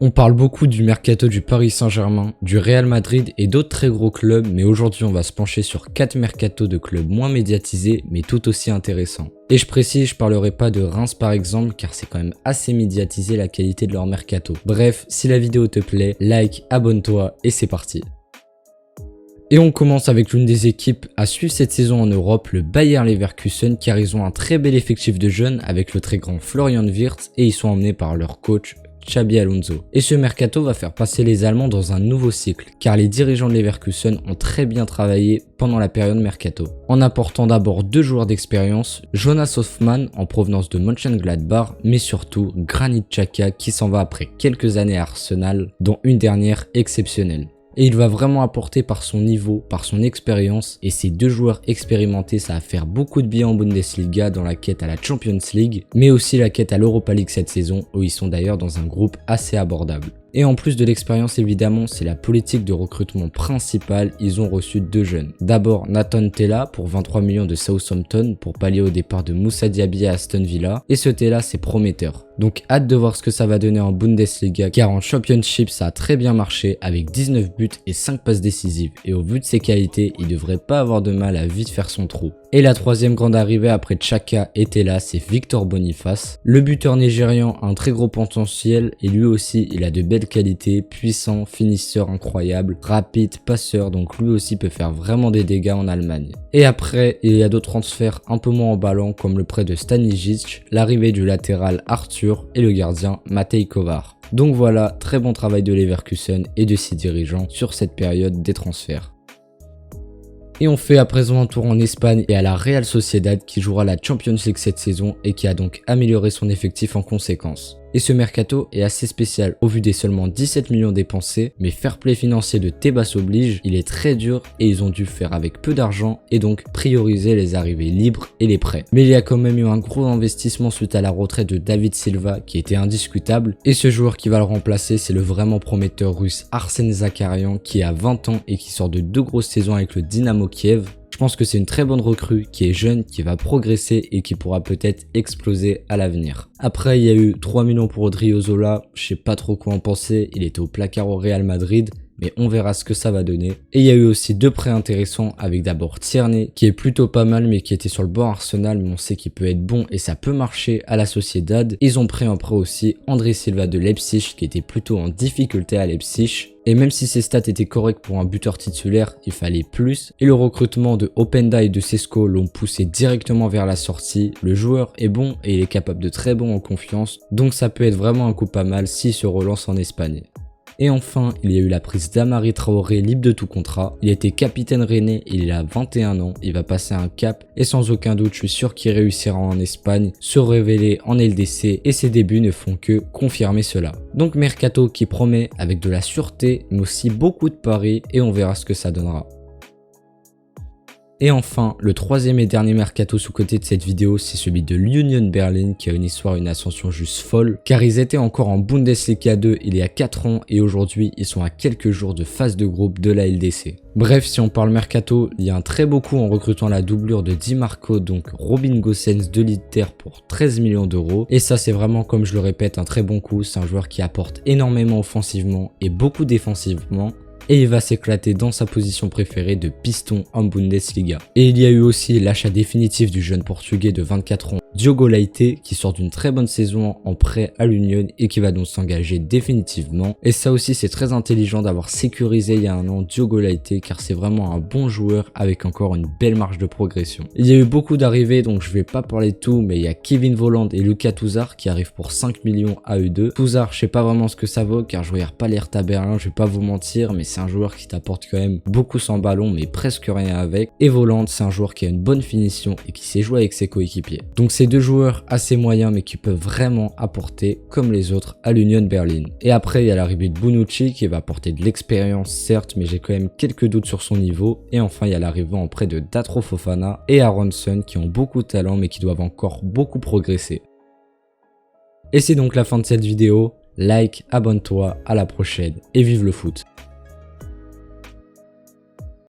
On parle beaucoup du mercato du Paris Saint-Germain, du Real Madrid et d'autres très gros clubs, mais aujourd'hui on va se pencher sur 4 mercatos de clubs moins médiatisés mais tout aussi intéressants. Et je précise, je parlerai pas de Reims par exemple car c'est quand même assez médiatisé la qualité de leur mercato. Bref, si la vidéo te plaît, like, abonne-toi et c'est parti. Et on commence avec l'une des équipes à suivre cette saison en Europe, le Bayer Leverkusen, car ils ont un très bel effectif de jeunes avec le très grand Florian Wirtz et ils sont emmenés par leur coach Xabi Alonso. Et ce mercato va faire passer les Allemands dans un nouveau cycle, car les dirigeants de Leverkusen ont très bien travaillé pendant la période mercato, en apportant d'abord 2 joueurs d'expérience, Jonas Hofmann en provenance de Mönchengladbach, mais surtout Granit Xhaka qui s'en va après quelques années à Arsenal, dont une dernière exceptionnelle. Et il va vraiment apporter par son niveau, par son expérience, et ces 2 joueurs expérimentés, ça va faire beaucoup de bien en Bundesliga dans la quête à la Champions League, mais aussi la quête à l'Europa League cette saison, où ils sont d'ailleurs dans un groupe assez abordable. Et en plus de l'expérience évidemment, c'est la politique de recrutement principale, ils ont reçu 2 jeunes. D'abord Nathan Tella pour 23 millions de Southampton pour pallier au départ de Moussa Diaby à Aston Villa, et ce Tella c'est prometteur. Donc hâte de voir ce que ça va donner en Bundesliga, car en Championship ça a très bien marché avec 19 buts et 5 passes décisives, et au vu de ses qualités, il devrait pas avoir de mal à vite faire son trou. Et la troisième grande arrivée après Xhaka et Tella, c'est Victor Boniface. Le buteur nigérian a un très gros potentiel et lui aussi il a de belles qualités, puissant, finisseur incroyable, rapide, passeur, donc lui aussi peut faire vraiment des dégâts en Allemagne. Et après, il y a d'autres transferts un peu moins emballants comme le prêt de Stanisic, l'arrivée du latéral Arthur et le gardien Matej Kovar. Donc voilà, très bon travail de Leverkusen et de ses dirigeants sur cette période des transferts. Et on fait à présent un tour en Espagne et à la Real Sociedad qui jouera la Champions League cette saison et qui a donc amélioré son effectif en conséquence. Et ce mercato est assez spécial au vu des seulement 17 millions dépensés, mais fair play financier de Tebas oblige, il est très dur et ils ont dû faire avec peu d'argent et donc prioriser les arrivées libres et les prêts. Mais il y a quand même eu un gros investissement suite à la retraite de David Silva qui était indiscutable, et ce joueur qui va le remplacer c'est le vraiment prometteur russe Arsène Zakarian qui a 20 ans et qui sort de 2 grosses saisons avec le Dynamo Kiev. Je pense que c'est une très bonne recrue qui est jeune, qui va progresser et qui pourra peut-être exploser à l'avenir. Après, il y a eu 3 millions pour Odriozola, je sais pas trop quoi en penser, il était au placard au Real Madrid, mais on verra ce que ça va donner. Et il y a eu aussi 2 prêts intéressants avec d'abord Tierney qui est plutôt pas mal mais qui était sur le banc Arsenal, mais on sait qu'il peut être bon et ça peut marcher à la Sociedad. Ils ont pris en prêt aussi André Silva de Leipzig qui était plutôt en difficulté à Leipzig. Et même si ses stats étaient corrects pour un buteur titulaire, il fallait plus. Et le recrutement de Openda et de Sesko l'ont poussé directement vers la sortie. Le joueur est bon et il est capable de très bon en confiance, donc ça peut être vraiment un coup pas mal s'il se relance en Espagne. Et enfin, il y a eu la prise d'Amari Traoré libre de tout contrat. Il était capitaine rennais, il a 21 ans, il va passer un cap et sans aucun doute, je suis sûr qu'il réussira en Espagne, se révéler en LDC et ses débuts ne font que confirmer cela. Donc mercato qui promet avec de la sûreté mais aussi beaucoup de paris et on verra ce que ça donnera. Et enfin, le troisième et dernier mercato sous côté de cette vidéo, c'est celui de l'Union Berlin qui a une histoire, une ascension juste folle, car ils étaient encore en Bundesliga 2 il y a 4 ans et aujourd'hui ils sont à quelques jours de phase de groupe de la LDC. Bref, si on parle mercato, il y a un très beau coup en recrutant la doublure de Di Marco, donc Robin Gosens de l'Inter pour 13 millions d'euros. Et ça c'est vraiment, comme je le répète, un très bon coup, c'est un joueur qui apporte énormément offensivement et beaucoup défensivement. Et il va s'éclater dans sa position préférée de piston en Bundesliga. Et il y a eu aussi l'achat définitif du jeune portugais de 24 ans Diogo Leite qui sort d'une très bonne saison en prêt à l'Union et qui va donc s'engager définitivement. Et ça aussi c'est très intelligent d'avoir sécurisé il y a un an Diogo Leite car c'est vraiment un bon joueur avec encore une belle marge de progression. Il y a eu beaucoup d'arrivées donc je vais pas parler de tout, mais il y a Kevin Volland et Lucas Touzard qui arrivent pour 5 millions à eux deux. Touzard, je sais pas vraiment ce que ça vaut car je regarde pas l'Hertha Berlin, je vais pas vous mentir, mais c'est un joueur qui t'apporte quand même beaucoup sans ballon mais presque rien avec. Et Volland, c'est un joueur qui a une bonne finition et qui sait jouer avec ses coéquipiers. Donc c'est 2 joueurs assez moyens mais qui peuvent vraiment apporter comme les autres à l'Union Berlin. Et après il y a l'arrivée de Bonucci qui va apporter de l'expérience certes, mais j'ai quand même quelques doutes sur son niveau. Et enfin il y a l'arrivée en prêt de Datro Fofana et Aronson qui ont beaucoup de talent mais qui doivent encore beaucoup progresser. Et c'est donc la fin de cette vidéo. Like, abonne-toi, à la prochaine et vive le foot.